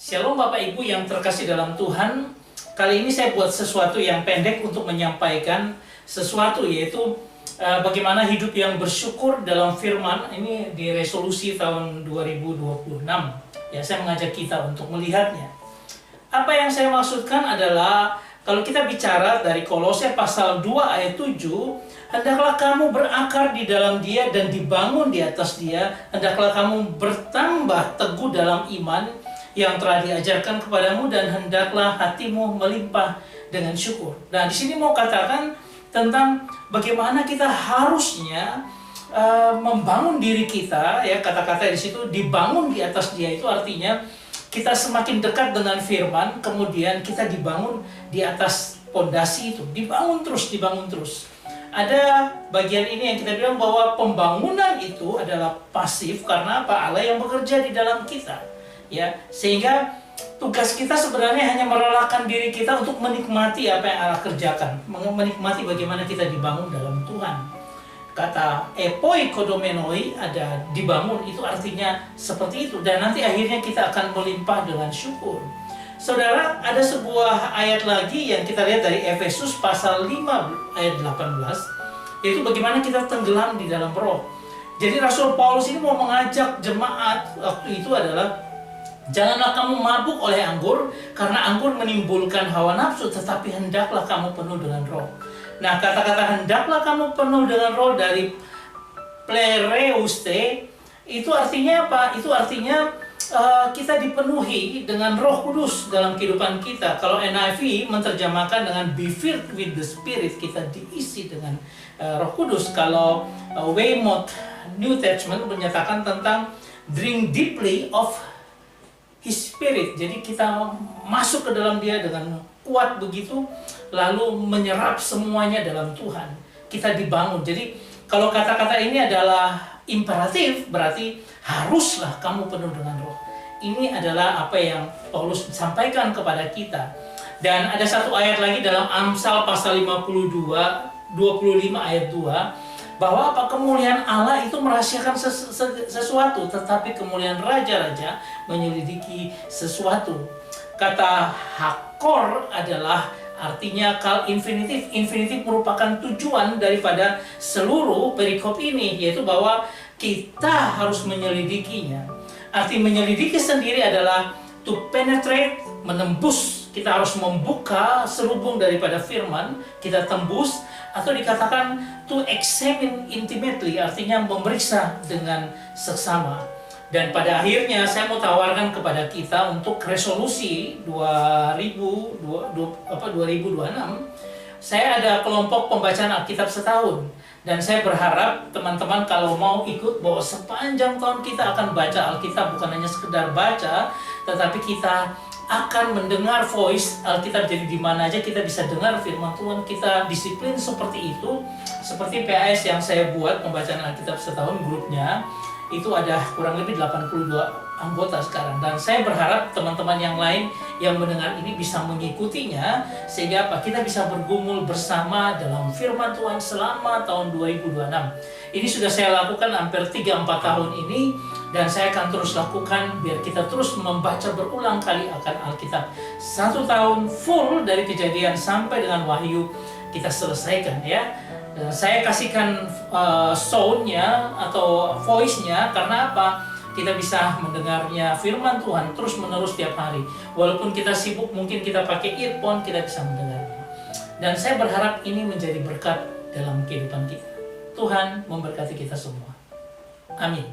Shalom Bapak Ibu yang terkasih dalam Tuhan. Kali ini saya buat sesuatu yang pendek untuk menyampaikan sesuatu, yaitu bagaimana hidup yang bersyukur dalam firman. Ini di resolusi tahun 2026. Ya, saya mengajak kita untuk melihatnya. Apa yang saya maksudkan adalah kalau kita bicara dari Kolose pasal 2 ayat 7, hendaklah kamu berakar di dalam Dia dan dibangun di atas Dia. Hendaklah kamu bertambah teguh dalam iman yang telah diajarkan kepadamu, dan hendaklah hatimu melimpah dengan syukur. Nah, di sini mau katakan tentang bagaimana kita harusnya membangun diri kita, ya, kata-kata di situ dibangun di atas Dia itu artinya kita semakin dekat dengan firman, kemudian kita dibangun di atas pondasi itu, dibangun terus. Ada bagian ini yang kita bilang bahwa pembangunan itu adalah pasif karena apa? Allah yang bekerja di dalam kita. Ya, sehingga tugas kita sebenarnya hanya merelakan diri kita untuk menikmati apa yang Allah kerjakan, menikmati bagaimana kita dibangun dalam Tuhan. Kata epoi kodomenoi, ada dibangun, itu artinya seperti itu, dan nanti akhirnya kita akan melimpah dengan syukur. Saudara, ada sebuah ayat lagi yang kita lihat dari Efesus pasal 5 ayat 18, yaitu bagaimana kita tenggelam di dalam roh. Jadi Rasul Paulus ini mau mengajak jemaat waktu itu adalah, janganlah kamu mabuk oleh anggur, karena anggur menimbulkan hawa nafsu, tetapi hendaklah kamu penuh dengan roh. Nah, kata-kata hendaklah kamu penuh dengan roh dari plereuste, itu artinya apa? Itu artinya kita dipenuhi dengan Roh Kudus dalam kehidupan kita. Kalau NIV menerjemahkan dengan be filled with the Spirit, kita diisi dengan Roh Kudus. Kalau Weymouth New Testament menyatakan tentang drink deeply of His Spirit. Jadi kita masuk ke dalam Dia dengan kuat begitu, lalu menyerap semuanya dalam Tuhan. Kita dibangun. Jadi kalau kata-kata ini adalah imperatif, berarti haruslah kamu penuh dengan roh. Ini adalah apa yang Paulus sampaikan kepada kita. Dan ada satu ayat lagi dalam Amsal pasal 25 ayat 2, bahwa apa? Kemuliaan Allah itu merahasiakan sesuatu, tetapi kemuliaan raja-raja menyelidiki sesuatu. Kata hakor adalah artinya kal infinitif. Infinitif merupakan tujuan daripada seluruh perikop ini, yaitu bahwa kita harus menyelidikinya. Arti menyelidiki sendiri adalah to penetrate, menembus. Kita harus membuka selubung daripada firman, kita tembus. Atau dikatakan to examine intimately, artinya memeriksa dengan seksama. Dan pada akhirnya saya mau tawarkan kepada kita untuk resolusi 2026, saya ada kelompok pembacaan Alkitab setahun. Dan saya berharap teman-teman kalau mau ikut, bahwa sepanjang tahun kita akan baca Alkitab, bukan hanya sekedar baca, tetapi kita akan mendengar voice Alkitab. Jadi di mana aja kita bisa dengar firman Tuhan, kita disiplin seperti itu. Seperti PAS yang saya buat, pembacaan Alkitab setahun, grupnya itu ada kurang lebih 82 anggota sekarang. Dan saya berharap teman-teman yang lain yang mendengar ini bisa mengikutinya, sehingga apa? Kita bisa bergumul bersama dalam firman Tuhan selama tahun 2026. Ini sudah saya lakukan hampir 3-4 tahun ini, dan saya akan terus lakukan biar kita terus membaca berulang kali akan Alkitab. 1 tahun full dari Kejadian sampai dengan Wahyu kita selesaikan, ya. Dan saya kasihkan sound-nya atau voice-nya, karena apa? Kita bisa mendengarnya firman Tuhan terus menerus tiap hari. Walaupun kita sibuk, mungkin kita pakai earphone, kita bisa mendengarnya. Dan saya berharap ini menjadi berkat dalam kehidupan kita. Tuhan memberkati kita semua. Amin.